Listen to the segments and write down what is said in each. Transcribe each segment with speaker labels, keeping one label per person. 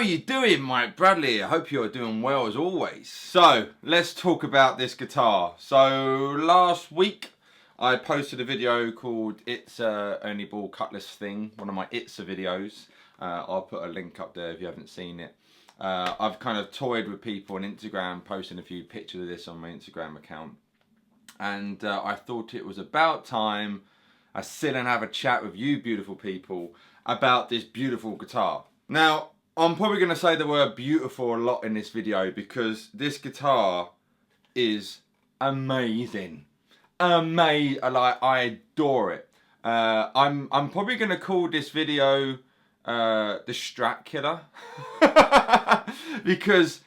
Speaker 1: are you doing, Mike Bradley? I hope you're doing well as always. So, let's talk about this guitar. So, last week I posted a video called It's Ernie Ball Cutlass Thing, one of my It's videos. I'll put a link up there if you haven't seen it. I've kind of toyed with people on Instagram, posting a few pictures of this on my Instagram account. And I thought it was about time I sit and have a chat with you beautiful people about this beautiful guitar. Now, I'm probably going to say the word beautiful a lot in this video because this guitar is amazing. Like, I adore it. I'm probably going to call this video the Strat Killer because,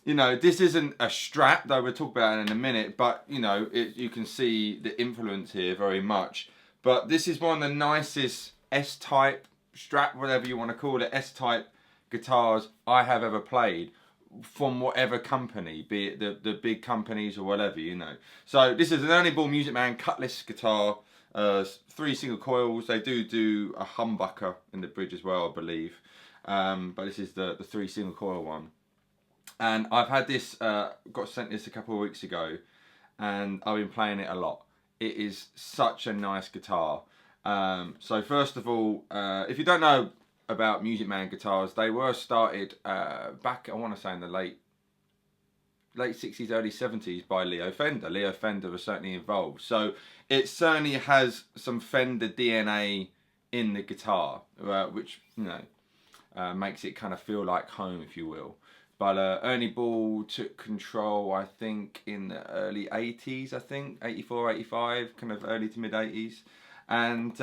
Speaker 1: you know, this isn't a Strat, though we'll talk about it in a minute, but, you know, you can see the influence here very much. But this is one of the nicest S-type, Strat, whatever you want to call it, S-type guitars I have ever played from whatever company, be it the big companies or whatever, you know. So this is an Ernie Ball Music Man Cutlass guitar, 3 single coils. They do a humbucker in the bridge as well, I believe. But this is the 3 single coil one. And I've had this, got sent this a couple of weeks ago, and I've been playing it a lot. It is such a nice guitar. So first of all, if you don't know about Music Man guitars, they were started back, I want to say in the late 60s, early 70s by Leo Fender. Leo Fender was certainly involved. So it certainly has some Fender DNA in the guitar, which, you know, makes it kind of feel like home, if you will. But Ernie Ball took control, I think, in the early 80s, I think, 84, 85, kind of early to mid 80s. And,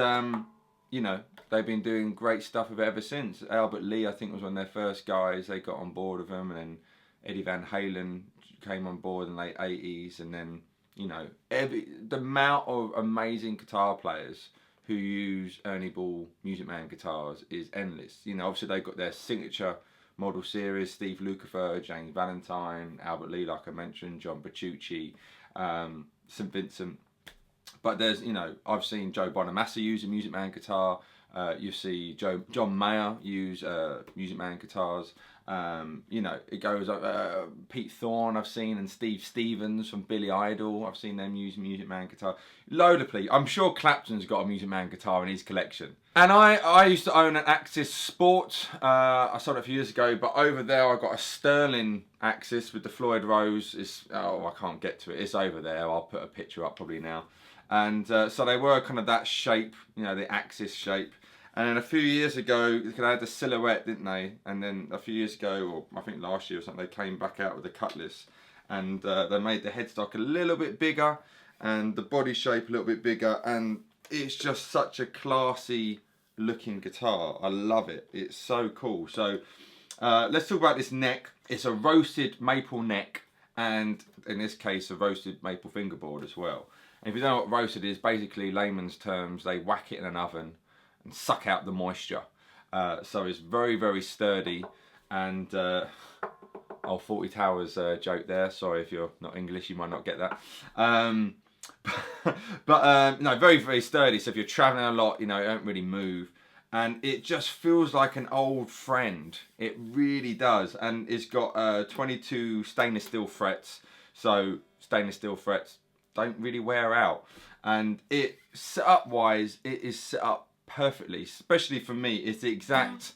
Speaker 1: you know, they've been doing great stuff with it ever since. Albert Lee, I think, was one of their first guys. They got on board with them, and then Eddie Van Halen came on board in the late 80s. And then, you know, the amount of amazing guitar players who use Ernie Ball Music Man guitars is endless. You know, obviously they've got their signature model series, Steve Lukather, James Valentine, Albert Lee, like I mentioned, John Petrucci, St. Vincent. But there's, you know, I've seen Joe Bonamassa use a Music Man guitar. You see John Mayer use Music Man guitars. You know, it goes up. Pete Thorne I've seen, and Steve Stevens from Billy Idol. I've seen them use Music Man guitar. Load of people. I'm sure Clapton's got a Music Man guitar in his collection. And I used to own an Axis Sport. I sold it a few years ago, but over there I got a Sterling Axis with the Floyd Rose. I can't get to it. It's over there. I'll put a picture up probably now. And so they were kind of that shape, you know, the Axis shape. And then a few years ago, they had the Silhouette, didn't they? And then a few years ago, or I think last year or something, they came back out with the Cutlass. And they made the headstock a little bit bigger and the body shape a little bit bigger. And it's just such a classy looking guitar. I love it. It's so cool. So let's talk about this neck. It's a roasted maple neck, and in this case, a roasted maple fingerboard as well. And if you don't know what roasted is, basically layman's terms, they whack it in an oven and suck out the moisture. So it's very, very sturdy. And 40 Towers joke there. Sorry if you're not English, you might not get that. But no, very, very sturdy. So if you're traveling a lot, you know, it don't really move. And it just feels like an old friend. It really does. And it's got 22 stainless steel frets. So stainless steel frets don't really wear out. And it, setup wise, it is set up perfectly. Especially for me, it's the exact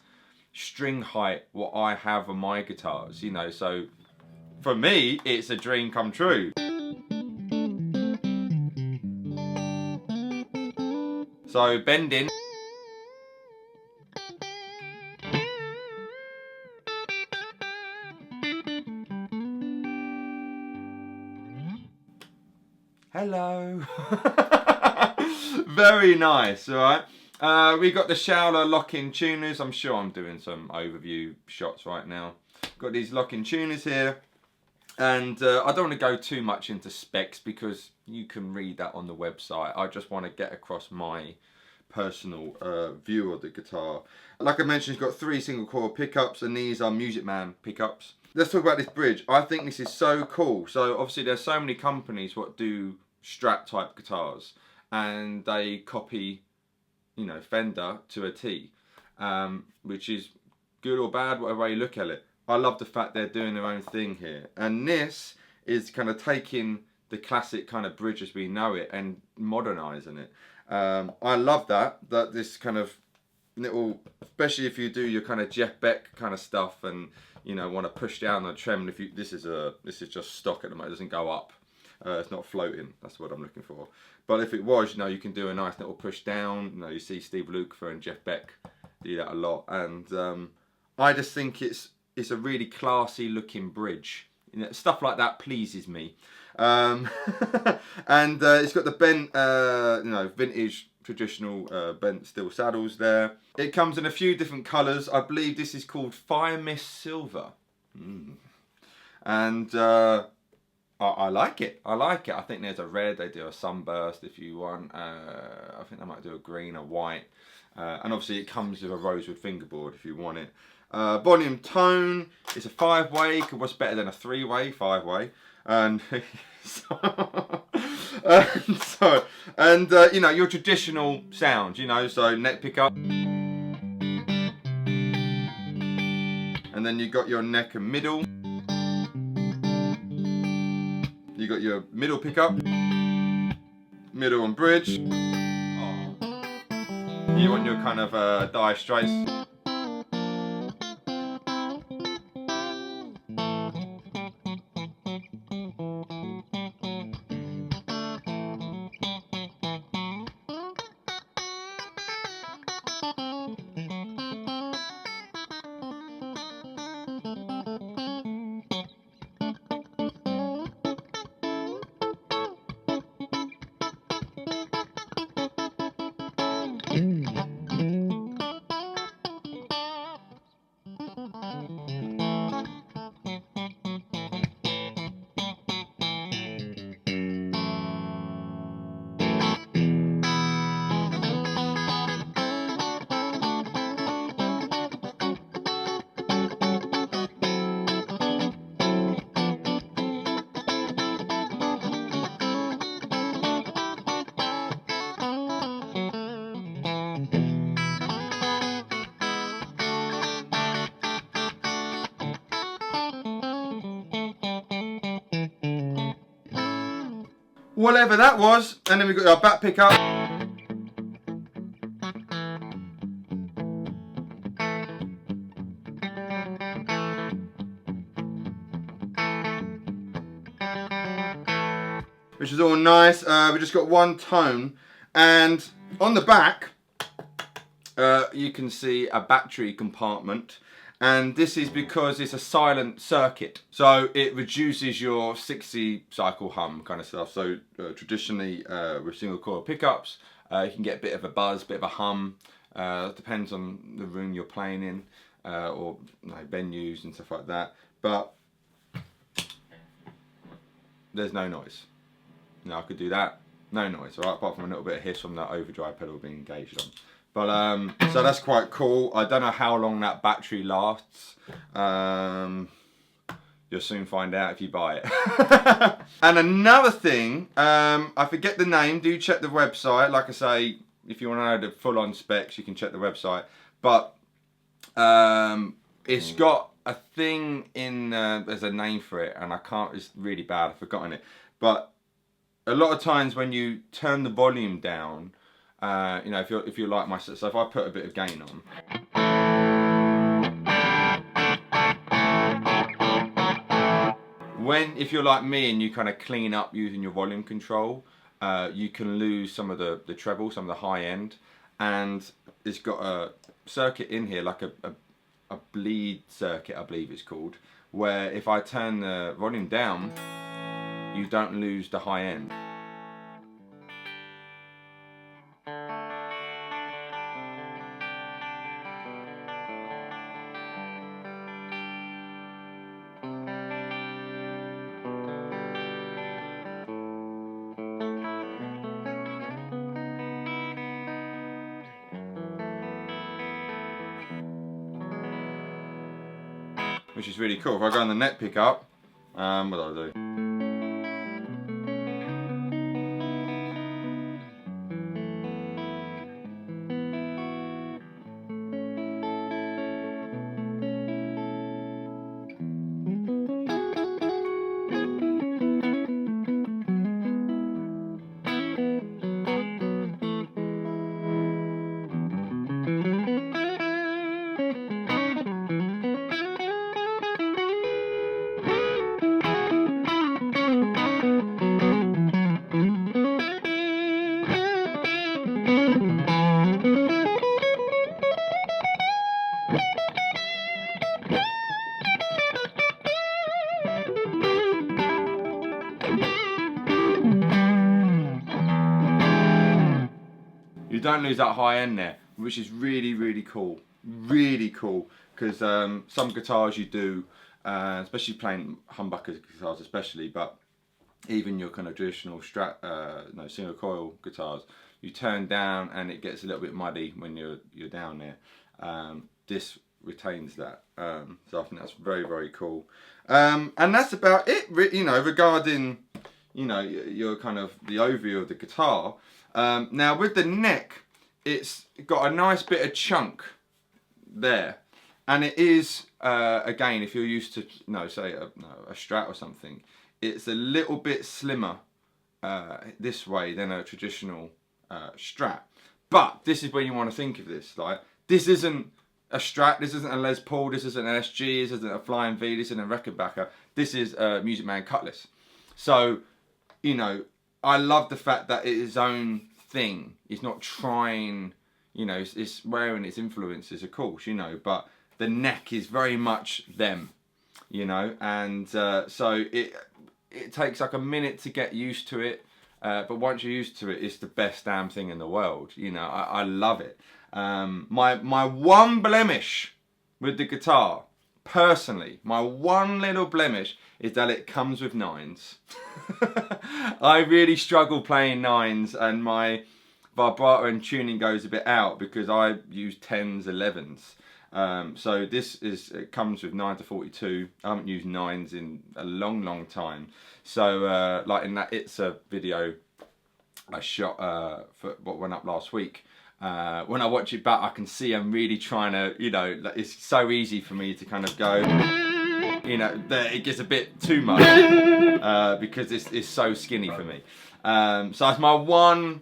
Speaker 1: string height what I have on my guitars, you know. So for me, it's a dream come true. So bending. Hello. Very nice, alright. We got the Shaoler lock-in tuners. I'm sure I'm doing some overview shots right now. Got these lock-in tuners here. And I don't want to go too much into specs because you can read that on the website. I just want to get across my personal view of the guitar. Like I mentioned, it's got 3 single coil pickups, and these are Music Man pickups. Let's talk about this bridge. I think this is so cool. So obviously there's so many companies what do Strat type guitars, and they copy, you know, Fender to a T, which is good or bad, whatever way you look at it. I love the fact they're doing their own thing here. And this is kind of taking the classic kind of bridge as we know it and modernising it. I love that this kind of little, especially if you do your kind of Jeff Beck kind of stuff and you know want to push down the tremolo. If you this is just stock at the moment, it doesn't go up. It's not floating. That's what I'm looking for. But if it was, you know, you can do a nice little push down. You know, you see Steve Lukather and Jeff Beck do that a lot, and I just think it's a really classy looking bridge. You know, stuff like that pleases me. And it's got the bent, you know, vintage traditional bent steel saddles there. It comes in a few different colours. I believe this is called Fire Mist Silver. And I like it. I like it. I think there's a red. They do a sunburst if you want. I think they might do a green, a white. And obviously it comes with a rosewood fingerboard if you want it. Volume tone. It's a 5-way. What's better than a 3-way? 5-way. And you know, your traditional sounds, you know, so neck pickup, and then you got your neck and middle, you got your middle pickup, middle and bridge, you want your kind of die straights. Whatever that was, and then we've got our back pickup. Which is all nice. We just got one tone, and on the back you can see a battery compartment, and this is because it's a silent circuit, so it reduces your 60 cycle hum kind of stuff. So traditionally with single coil pickups you can get a bit of a buzz, bit of a hum. Depends on the room you're playing in or you know, venues and stuff like that, but there's no noise. You know, I could do that, no noise, right? Apart from a little bit of hiss from that overdrive pedal being engaged on. But so that's quite cool. I don't know how long that battery lasts. You'll soon find out if you buy it. And another thing, I forget the name. Do check the website. Like I say, if you want to know the full-on specs, you can check the website. But it's got a thing in. There's a name for it, and I can't. It's really bad. I've forgotten it. But a lot of times when you turn the volume down. You know, if you're like myself, so if I put a bit of gain on, if you're like me and you kind of clean up using your volume control, you can lose some of the treble, some of the high end, and it's got a circuit in here, like a bleed circuit, I believe it's called, where if I turn the volume down, you don't lose the high end. Which is really cool. If I go on the neck pickup, what do I do? don't lose that high end there, which is really, really cool. Really cool, because some guitars you do, especially playing humbucker guitars especially, but even your kind of traditional Strat, single coil guitars, you turn down and it gets a little bit muddy when you're down there. This retains that, so I think that's very, very cool. And that's about it, regarding your kind of the overview of the guitar. Now with the neck, it's got a nice bit of chunk there, and it is again, if you're used to say a Strat or something, it's a little bit slimmer this way than a traditional Strat. But this is where you want to think of this, like, this isn't a Strat, this isn't a Les Paul, this isn't an SG, this isn't a Flying V, this isn't a Rickenbacker, this is a Music Man Cutlass. So, I love the fact that it is its own thing. It's not trying, it's wearing its influences, of course, but the neck is very much them, and so it takes like a minute to get used to it, but once you're used to it, it's the best damn thing in the world. I love it. My one blemish with the guitar, personally, my one little blemish is that it comes with 9s. I really struggle playing 9s, and my vibrato and tuning goes a bit out because I use 10s, 11s. So it comes with 9 to 42. I haven't used 9s in a long, long time. So like in that It's a video I shot for what went up last week, when I watch it back, I can see I'm really trying to, it's so easy for me to kind of go, that it gets a bit too much because it's so skinny for me. So that's my one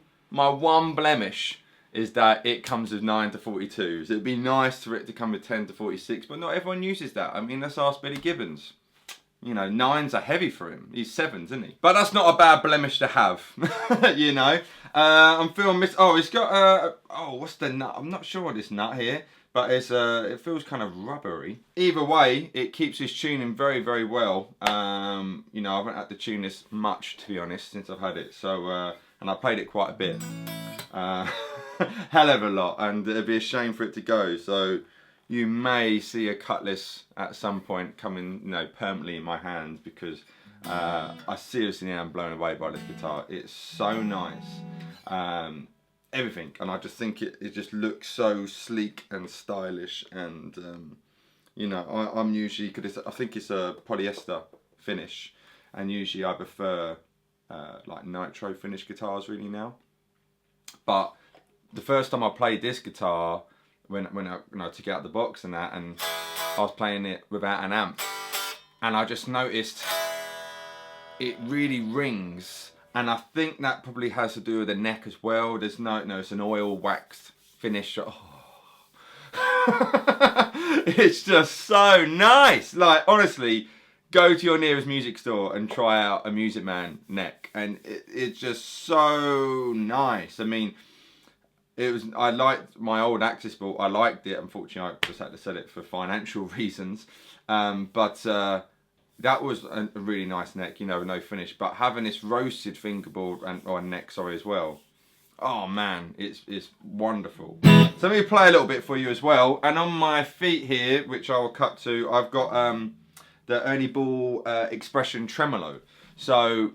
Speaker 1: blemish, is that it comes with 9 to 42s. It'd be nice for it to come with 10 to 46, but not everyone uses that. I mean, let's ask Billy Gibbons. 9s are heavy for him. He's 7s, isn't he? But that's not a bad blemish to have. I'm feeling it's got what's the nut? I'm not sure what this nut here, but it feels kind of rubbery. Either way, it keeps his tuning very, very well. I haven't had to tune this much, to be honest, since I've had it. So and I played it quite a bit, hell of a lot, and it'd be a shame for it to go. So you may see a Cutlass at some point coming, permanently in my hands, because I seriously am blown away by this guitar. It's so nice, everything, and I just think it just looks so sleek and stylish, and I'm usually, because I think it's a polyester finish, and usually I prefer like nitro finish guitars really now. But the first time I played this guitar, when I took it out of the box and that, and I was playing it without an amp, and I just noticed it really rings, and I think that probably has to do with the neck as well. There's it's an oil waxed finish. Oh. It's just so nice. Like, honestly, go to your nearest music store and try out a Music Man neck, and it's just so nice. I mean, I liked my old Axis Bolt. I liked it. Unfortunately, I just had to sell it for financial reasons. But that was a really nice neck, no finish. But having this roasted fingerboard or neck, as well. Oh man, it's wonderful. So let me play a little bit for you as well. And on my feet here, which I will cut to, I've got the Ernie Ball Expression Tremolo. So.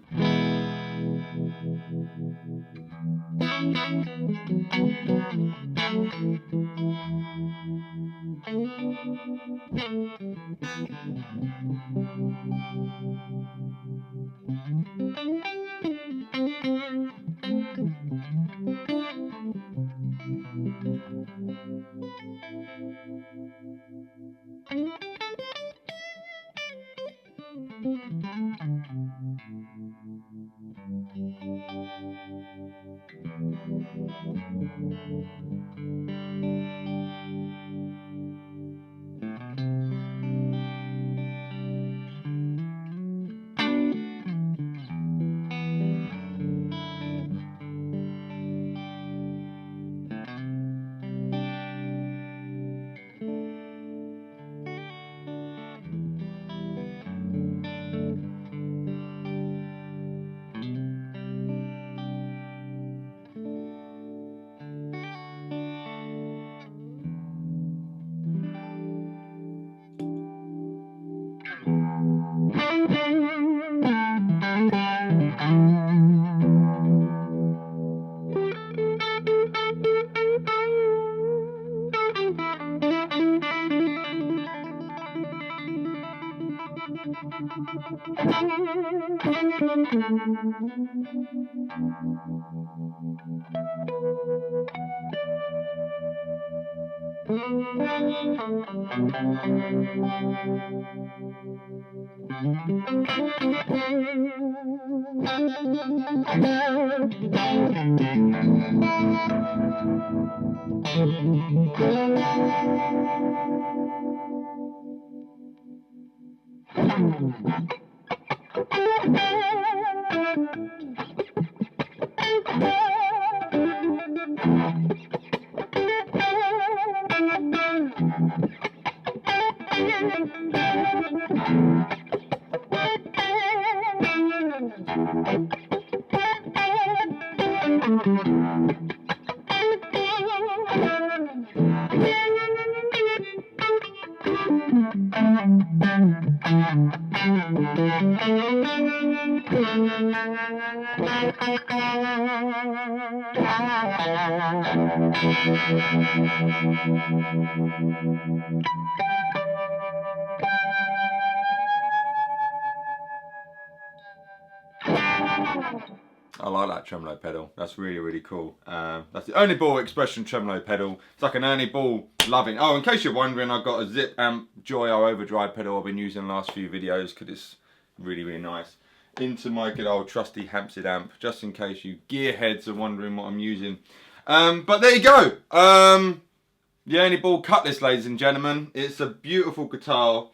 Speaker 1: I like that tremolo pedal. That's really, really cool. That's the Ernie Ball Expression tremolo pedal. It's like an Ernie Ball loving. Oh, in case you're wondering, I've got a Zip Amp JOYO Overdrive pedal I've been using in the last few videos because it's really, really nice. Into my good old trusty Hampstead amp, just in case you gearheads are wondering what I'm using. But there you go. The Ernie Ball Cutlass, ladies and gentlemen. It's a beautiful guitar.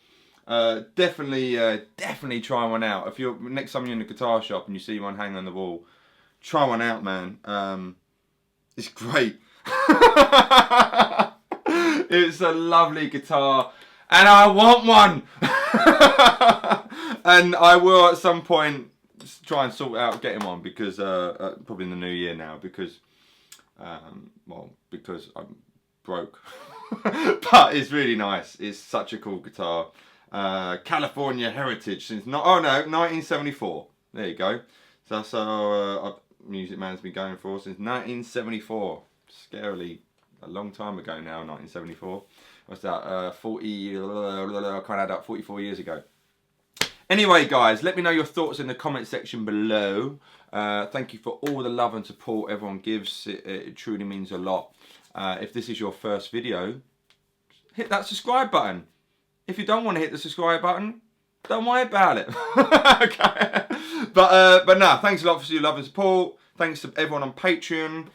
Speaker 1: Definitely try one out. If you're next time you're in a guitar shop and you see one hanging on the wall, try one out, man. It's great. It's a lovely guitar, and I want one. And I will at some point try and sort out getting one because probably in the new year now because because I'm broke. But it's really nice. It's such a cool guitar. California heritage since 1974. There you go. So that's how Music Man's been going for since 1974. Scarily a long time ago now. 1974. What's that? 40. I can't add up. 44 years ago. Anyway, guys, let me know your thoughts in the comment section below. Thank you for all the love and support everyone gives. It truly means a lot. If this is your first video, hit that subscribe button. If you don't want to hit the subscribe button, don't worry about it. Okay. But no, thanks a lot for your love and support. Thanks to everyone on Patreon.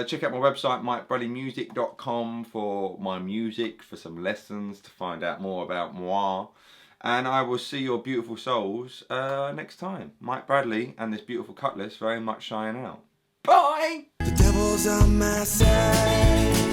Speaker 1: Check out my website, mikebradleymusic.com, for my music, for some lessons, to find out more about moi. And I will see your beautiful souls next time. Mike Bradley and this beautiful Cutlass very much shining out. Bye! The devil's on my side.